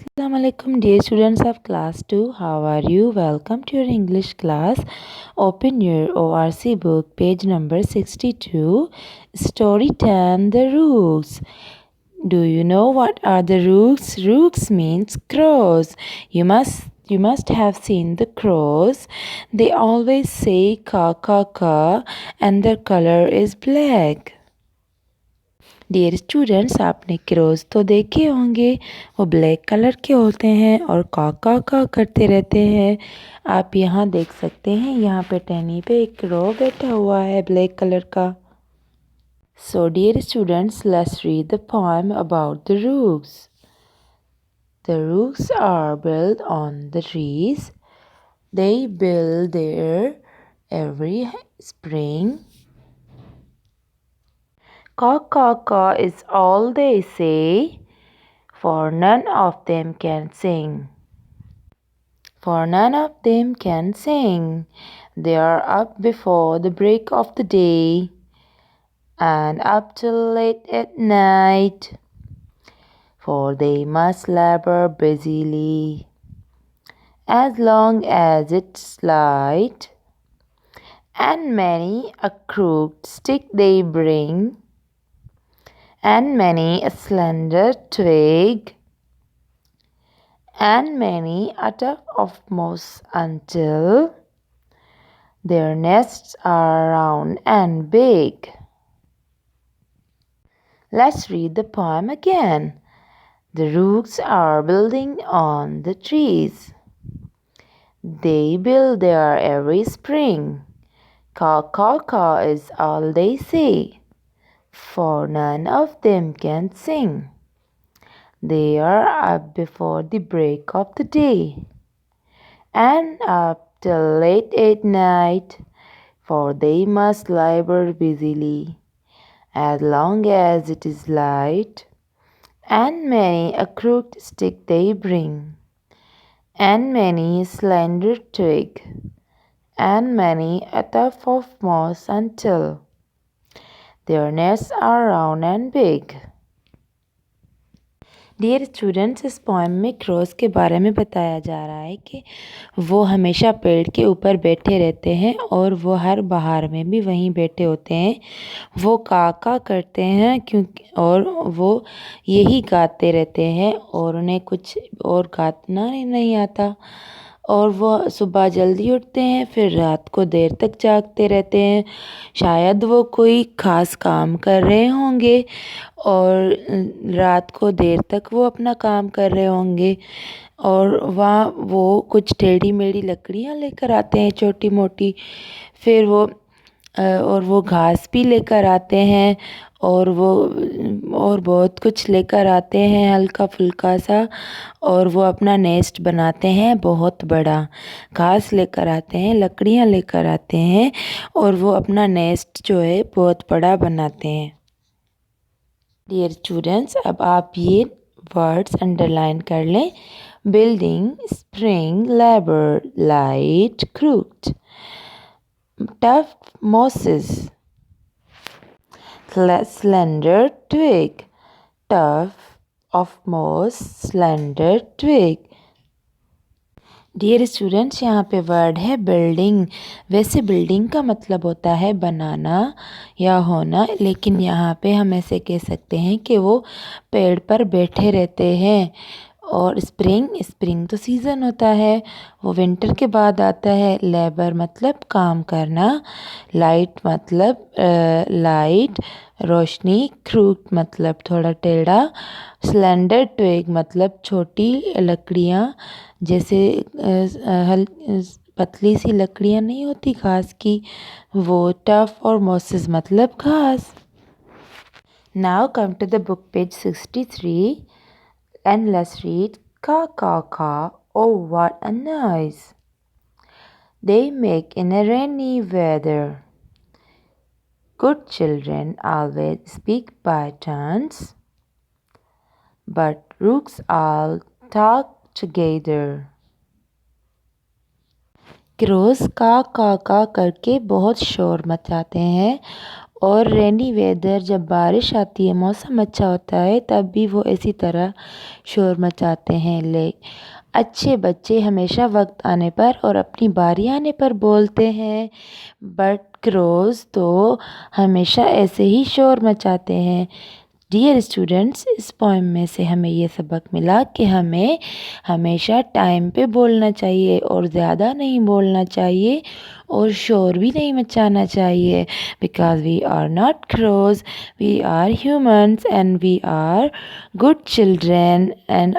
Assalamu alaikum, dear students of class 2. How are you? Welcome to your English class. Open your ORC book, page number 62. Story 10, The Rooks. Do you know what are the rooks? Rooks means crows. You must have seen the crows. They always say ka ka ka and their color is black. Dear students, आपने crows तो देखे होंगे, वो black colour के होते हैं और का करते रहते हैं। आप यहाँ देख सकते हैं, यहाँ पे टहनी पे एक क्रो बैठा हुआ है ब्लैक कलर का। So dear students, let's read the poem about the rooks. The rooks are build on the trees. They build their every spring. Ka is all they say, for none of them can sing. For none of them can sing. They are up before the break of the day, and up till late at night, for they must labor busily, as long as it's light. And many a crooked stick they bring, and many a slender twig, and many a tuft of moss, until their nests are round and big. Let's read the poem again. The rooks are building on the trees. They build there every spring. Ka is all they say, for none of them can sing. They are up before the break of the day, and up till late at night, for they must labor busily, as long as it is light. And many a crooked stick they bring, and many a slender twig, and many a tuft of moss, until their nests are round and big. Dear students, इस poem में crows के बारे में बताया जा रहा है कि वो हमेशा पेड़ के ऊपर बैठे रहते हैं और वो हर बहार में भी वहीं बैठे होते हैं। वो का करते हैं क्योंकि और वो यही गाते रहते हैं और उन्हें कुछ और गाना नहीं आता। और वो सुबह जल्दी उठते हैं, फिर रात को देर तक जागते रहते हैं। शायद वो कोई ख़ास काम कर रहे होंगे और रात को देर तक वो अपना काम कर रहे होंगे। और वहाँ वो कुछ टेढ़ी मेढ़ी लकड़ियाँ लेकर आते हैं छोटी मोटी। फिर वो घास भी लेकर आते हैं और बहुत कुछ लेकर आते हैं हल्का फुल्का सा। और वो अपना नेस्ट बनाते हैं बहुत बड़ा। घास लेकर आते हैं, लकड़ियाँ लेकर आते हैं और वो अपना नेस्ट जो है बहुत बड़ा बनाते हैं। डियर स्टूडेंट्स, अब आप ये वर्ड्स अंडरलाइन कर लें। Building, spring, labour, light, crooked, tough, mosses, slender twig, tuft of moss, slender twig. Dear students, यहाँ पे वर्ड है बिल्डिंग। वैसे बिल्डिंग का मतलब होता है बनाना या होना, लेकिन यहाँ पे हम ऐसे कह सकते हैं कि वो पेड़ पर बैठे रहते हैं। और स्प्रिंग तो सीज़न होता है, वो विंटर के बाद आता है। लेबर मतलब काम करना, लाइट मतलब लाइट रोशनी, क्रूक मतलब थोड़ा टेढ़ा, स्लेंडर ट्विग मतलब छोटी लकड़ियाँ, जैसे पतली सी लकड़ियाँ नहीं होती घास की, वो। टफ और मॉसेस मतलब घास। Now come to the book page 63 and let's read ka. Oh, what a noise they make in a rainy weather. Good children always speak by turns, but rooks all talk together. Cross का करके बहुत शोर मचाते हैं और rainy weather, जब बारिश आती है, मौसम अच्छा होता है, तब भी वो इसी तरह शोर मचाते हैं। अच्छे बच्चे हमेशा वक्त आने पर और अपनी बारी आने पर बोलते हैं, बट क्रोज तो हमेशा ऐसे ही शोर मचाते हैं। डियर स्टूडेंट्स, इस पोएम में से हमें ये सबक मिला कि हमें हमेशा टाइम पे बोलना चाहिए और ज़्यादा नहीं बोलना चाहिए और शोर भी नहीं मचाना चाहिए, because we are not crows, we are humans and we are good children, and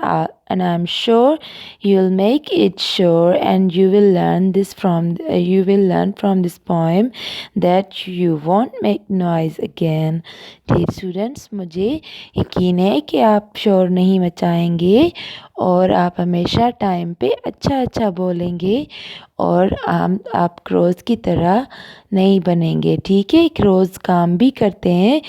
I'm sure you'll make it sure, and you will learn from this poem that you won't make noise again. Dear students, मुझे यकीन है कि आप शोर नहीं मचाएंगे और आप हमेशा टाइम पे अच्छा बोलेंगे और आप क्रोज की तरह नहीं बनेंगे। ठीक है, क्रोज काम भी करते हैं,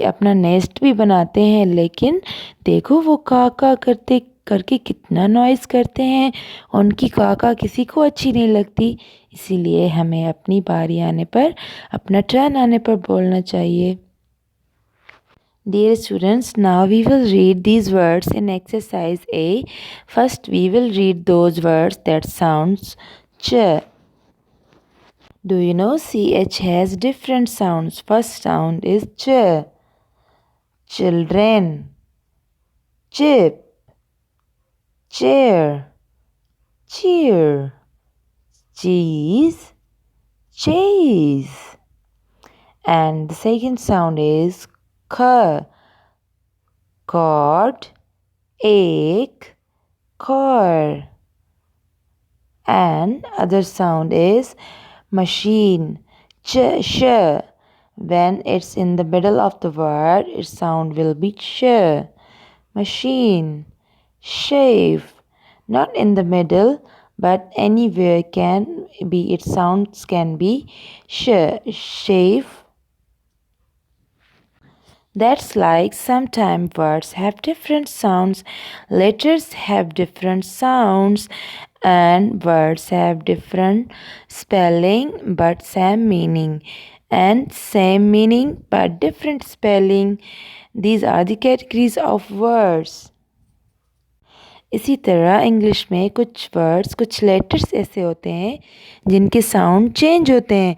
अपना नेस्ट भी बनाते हैं, लेकिन देखो वो काका करके कितना नॉइज़ करते हैं। उनकी काका किसी को अच्छी नहीं लगती, इसीलिए हमें अपनी बारी आने पर, अपना टर्न आने पर बोलना चाहिए। Dear students, now we will read these words in exercise A. First, we will read those words that sounds ch. Do you know CH has different sounds? First sound is ch. Children, chip, chair, cheer, cheese, chase. And the second sound is k. Cord, egg, car. And other sound is machine, sh. When it's in the middle of the word, its sound will be sh. Machine, shave, not in the middle, but anywhere can be, its sounds can be sh. Shave. That's like sometimes words have different sounds, letters have different sounds, and words have different spelling but same meaning, and same meaning but different spelling. These are the categories of words. इसी तरह English में कुछ words, कुछ letters ऐसे होते हैं जिनके sound change होते हैं,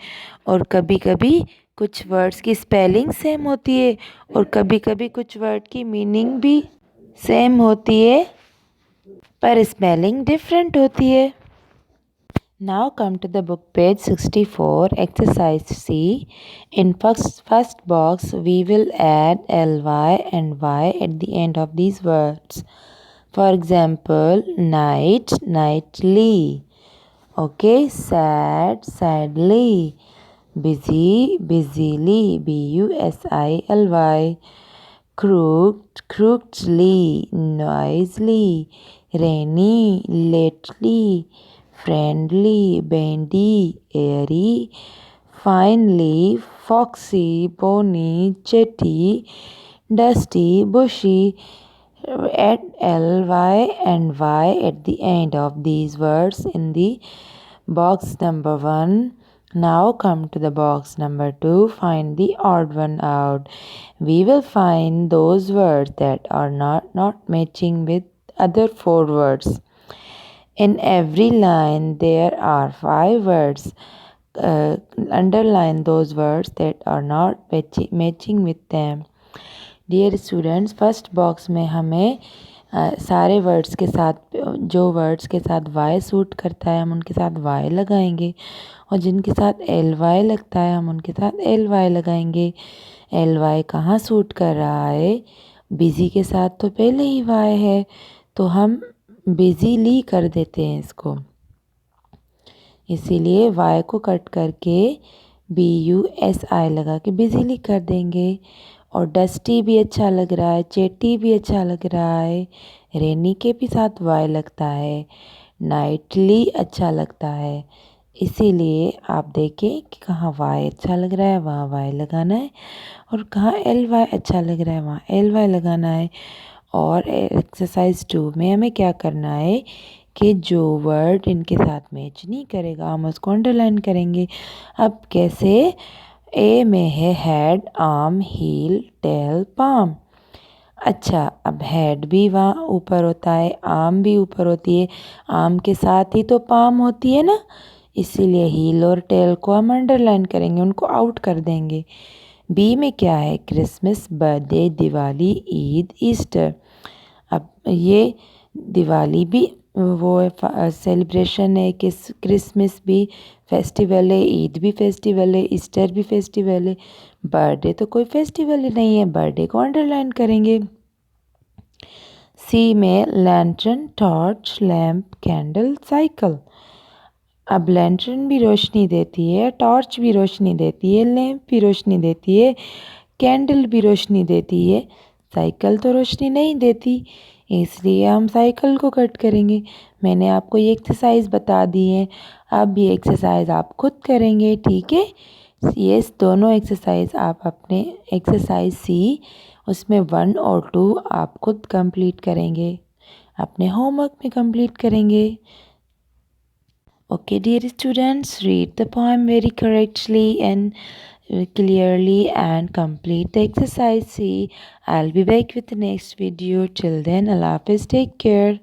और कभी कभी कुछ वर्ड्स की स्पेलिंग सेम होती है और कभी कभी कुछ वर्ड की मीनिंग भी सेम होती है पर स्पेलिंग डिफरेंट होती है। Now come to the book page 64, exercise C. In first box we will add ly and y at the end of these words. For example, night, nightly. Okay, sad, sadly. Busy, busily. busily. Crooked, crookedly. Noisily. Rainy, lately. Friendly, bendy, airy. Finely, foxy, bony, jetty, dusty, bushy. Add ly and y at the end of these words in the box number 1. Now come to the box number 2. Find the odd one out. We will find those words that are not matching with other 4 words. In every line there are 5 words. Underline those words that are not matching with them. Dear students, first box में हमें सारे words के साथ, जो words के साथ Y suit करता है हम उनके साथ वाई लगाएंगे, और जिनके साथ एल वाई लगता है हम उनके साथ एल वाई लगाएंगे। एल वाई कहाँ सूट कर रहा है? बिज़ी के साथ तो पहले ही वाई है, तो हम बिज़ीली कर देते हैं इसको, इसीलिए वाई को कट करके BUSI लगा के बिज़ीली कर देंगे। और डस्टी भी अच्छा लग रहा है, चेटी भी अच्छा लग रहा है, रेनी के भी साथ वाई लगता है, नाइटली अच्छा लगता है, इसीलिए आप देखें कि कहाँ वाई अच्छा लग रहा है वहाँ वाई लगाना है, और कहाँ एल वाई अच्छा लग रहा है वहाँ एल वाई लगाना है। और एक्सरसाइज 2 में हमें क्या करना है कि जो वर्ड इनके साथ मैच नहीं करेगा हम उसको अंडरलाइन करेंगे। अब कैसे? ए में है head, arm, heel, tail, palm. अच्छा, अब हेड भी वहाँ ऊपर होता है, आर्म भी ऊपर होती है, आर्म के साथ ही तो पाम होती है ना, इसीलिए हील और टेल को हम अंडरलाइन करेंगे, उनको आउट कर देंगे। बी में क्या है? Christmas, birthday, Diwali, Eid, Easter. अब ये दिवाली भी वो सेलिब्रेशन है, क्रिसमस भी फेस्टिवल है, ईद भी फेस्टिवल है, ईस्टर भी फेस्टिवल है। बर्थडे तो कोई फेस्टिवल ही नहीं है, बर्थडे को अंडरलाइन करेंगे। सी में lantern, torch, lamp, candle, cycle. अब लैंटर्न भी रोशनी देती है, टॉर्च भी रोशनी देती है, लैम्प भी रोशनी देती है, कैंडल भी रोशनी देती है, साइकिल तो रोशनी नहीं देती, इसलिए हम साइकिल को कट करेंगे। मैंने आपको ये एक्सरसाइज बता दी है, अब ये एक्सरसाइज आप खुद करेंगे, ठीक है। ये दोनों एक्सरसाइज आप अपने एक्सरसाइज सी उसमें 1 और 2 आप खुद कंप्लीट करेंगे, अपने होमवर्क में कंप्लीट करेंगे। Okay, dear students, read the poem very correctly and clearly and complete the exercise. See, I'll be back with the next video. Till then, Allah Hafiz, take care.